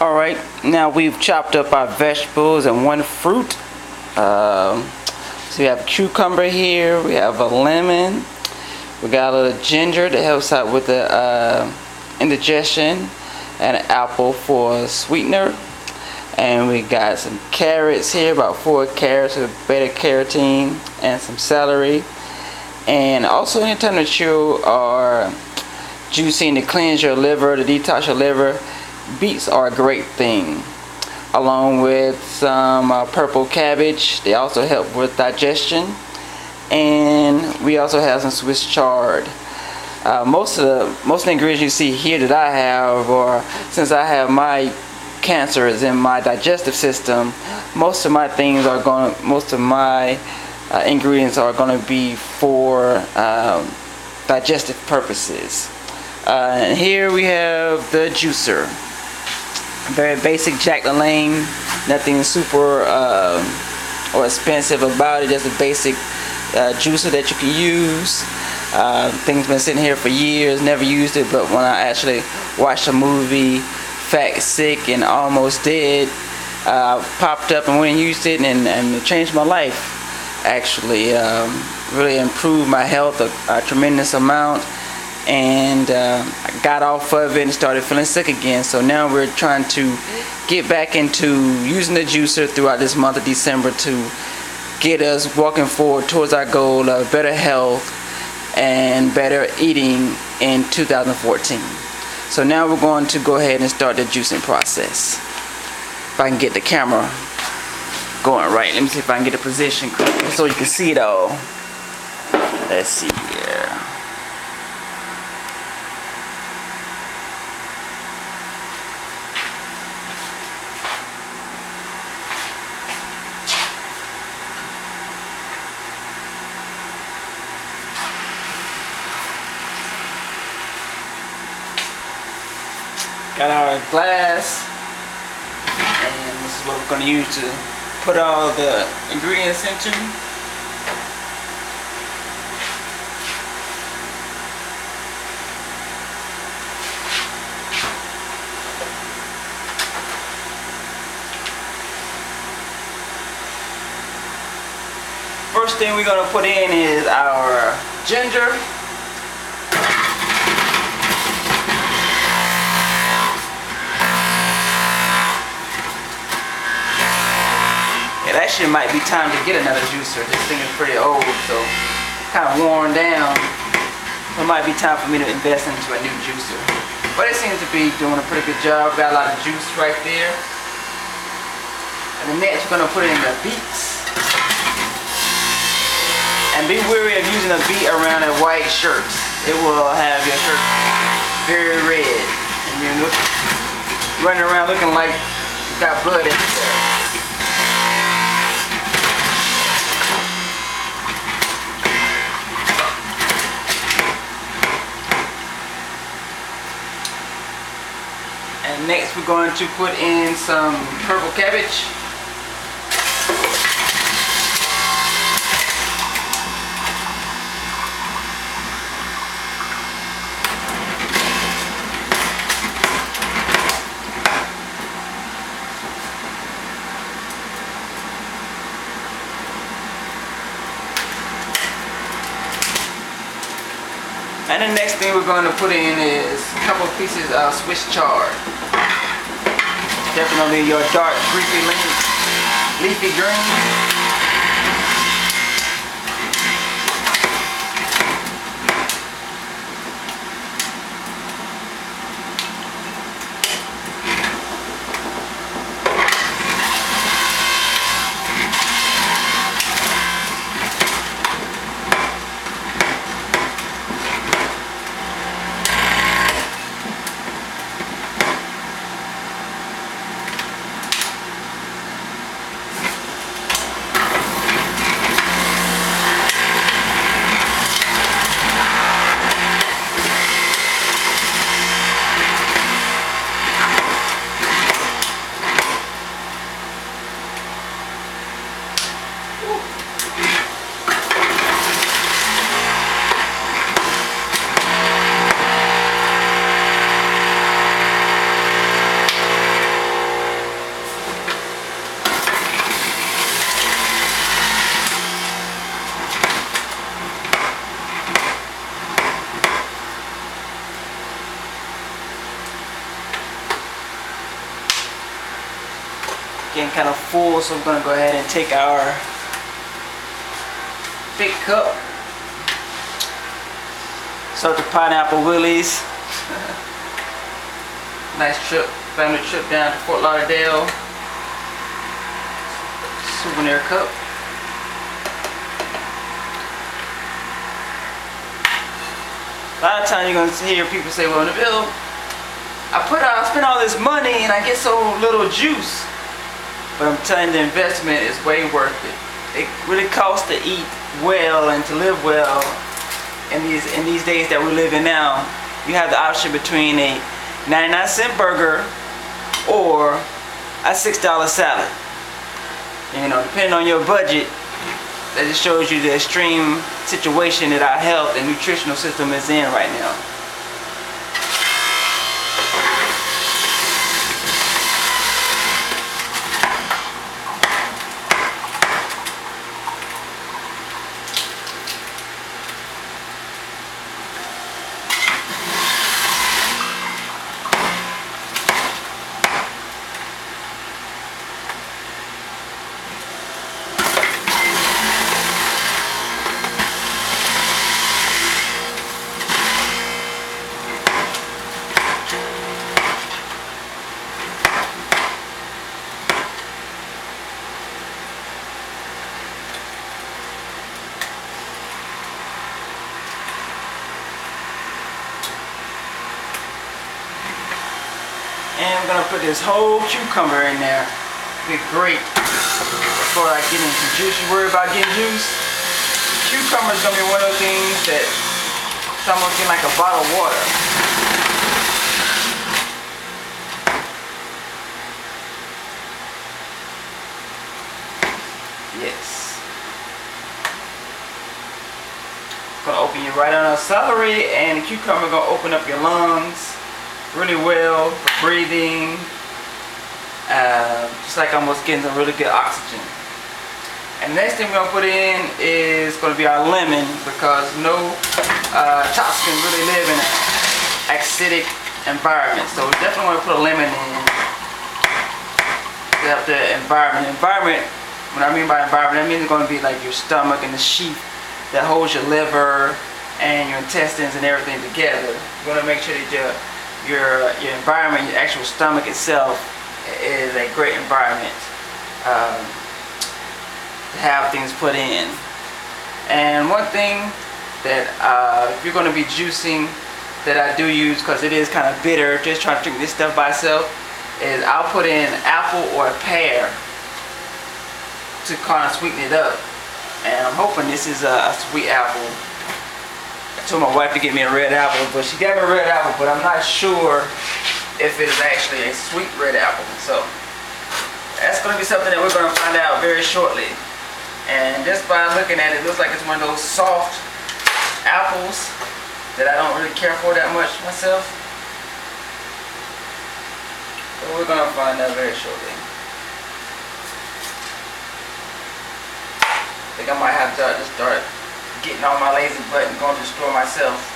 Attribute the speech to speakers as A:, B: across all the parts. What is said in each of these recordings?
A: Alright, now we've chopped up our vegetables and one fruit. So we have cucumber here, we have a lemon, we got a little ginger that helps out with the indigestion, and an apple for a sweetener. And we got some carrots here, about 4 carrots with beta carotene, and some celery. And also anytime that you are juicing to cleanse your liver, to detox your liver, beets are a great thing. Along with some purple cabbage, they also help with digestion. And we also have some Swiss chard. Most of the ingredients you see here that I have, or since I have my cancers in my digestive system, most of my ingredients are going to be for digestive purposes. And here we have the juicer. Very basic Jack LaLanne, nothing super or expensive about it, just a basic juicer that you can use. Thing's been sitting here for years, never used it, but when I actually watched a movie, Fat, Sick, and Almost Dead, popped up and went and used it, and it changed my life. Actually, really improved my health a tremendous amount. And I got off of it and started feeling sick again. So now we're trying to get back into using the juicer throughout this month of December to get us walking forward towards our goal of better health and better eating in 2014. So now we're going to go ahead and start the juicing process. If I can get the camera going right. Let me see if I can get the position correct so you can see it all. Let's see here. Got our glass, and this is what we're going to use to put all the ingredients into. First thing we're going to put in is our ginger. It actually might be time to get another juicer. This thing is pretty old, so kind of worn down. It might be time for me to invest into a new juicer. But it seems to be doing a pretty good job. Got a lot of juice right there. And then next we're going to put in the beets. And be wary of using a beet around a white shirt. It will have your shirt very red. And you're running around looking like you got blood everywhere. And next we're going to put in some purple cabbage. And the next thing we're going to put in is a couple pieces of Swiss chard. Definitely your dark, leafy green. getting kind of full, so we're gonna go ahead and take our big cup. Start the pineapple willies. Nice trip, family trip down to Fort Lauderdale. Souvenir cup. A lot of times you're gonna hear people say, "Well, Nabil, I spend all this money and I get so little juice." But I'm telling you, the investment is way worth it. It really costs to eat well and to live well in these days that we live in now. You have the option between a 99-cent burger or a $6 salad. You know, depending on your budget, that just shows you the extreme situation that our health and nutritional system is in right now. And I'm gonna put this whole cucumber in there. It'll be great before I get into juice. You worry about getting juice? Cucumber is gonna be one of those things that it's almost getting like a bottle of water. Yes. It's gonna open you right on. Celery and the cucumber are gonna open up your lungs really well for breathing, just like almost getting some really good oxygen. And the next thing we're gonna put in is gonna be our lemon, because no toxin really live in an acidic environment. So we definitely want to put a lemon in to help the environment. Environment, what I mean by environment, that means it's gonna be like your stomach and the sheath that holds your liver and your intestines and everything together. You want to make sure that your environment, your actual stomach itself, is a great environment to have things put in. And one thing that if you're going to be juicing, that I do use, because it is kind of bitter, just trying to drink this stuff by itself, is I'll put in apple or a pear to kind of sweeten it up. And I'm hoping this is a sweet apple. I told my wife to get me a red apple, but she got me a red apple, but I'm not sure if it is actually a sweet red apple. So that's going to be something that we're going to find out very shortly. And just by looking at it, it looks like it's one of those soft apples that I don't really care for that much myself. So we're going to find out very shortly. I think I might have to just start getting on my lazy butt and going to the store myself.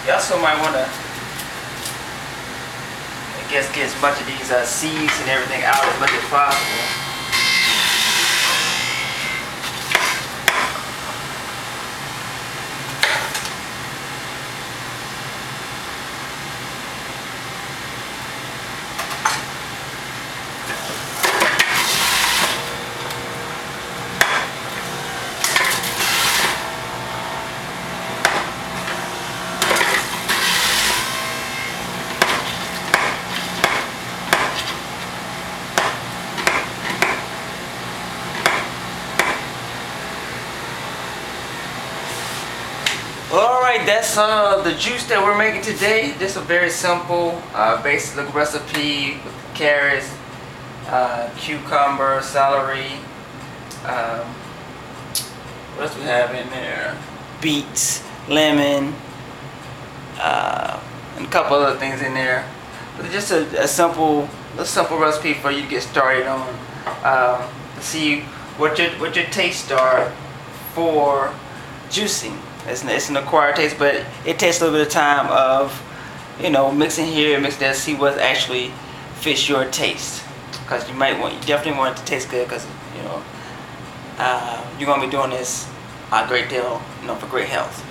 A: You also might want to, I guess, get as much of these seeds and everything out as much as possible. Alright, that's the juice that we're making today. Just a very simple, basic recipe with carrots, cucumber, celery, what else we have in there? Beets, lemon, and a couple other things in there. But just a simple recipe for you to get started on. to see what your tastes are for juicing. It's an acquired taste, but it takes a little bit of time of, you know, mixing here, mixing there, see what actually fits your taste. Because you definitely want it to taste good, because you know you're gonna be doing this a great deal, you know, for great health.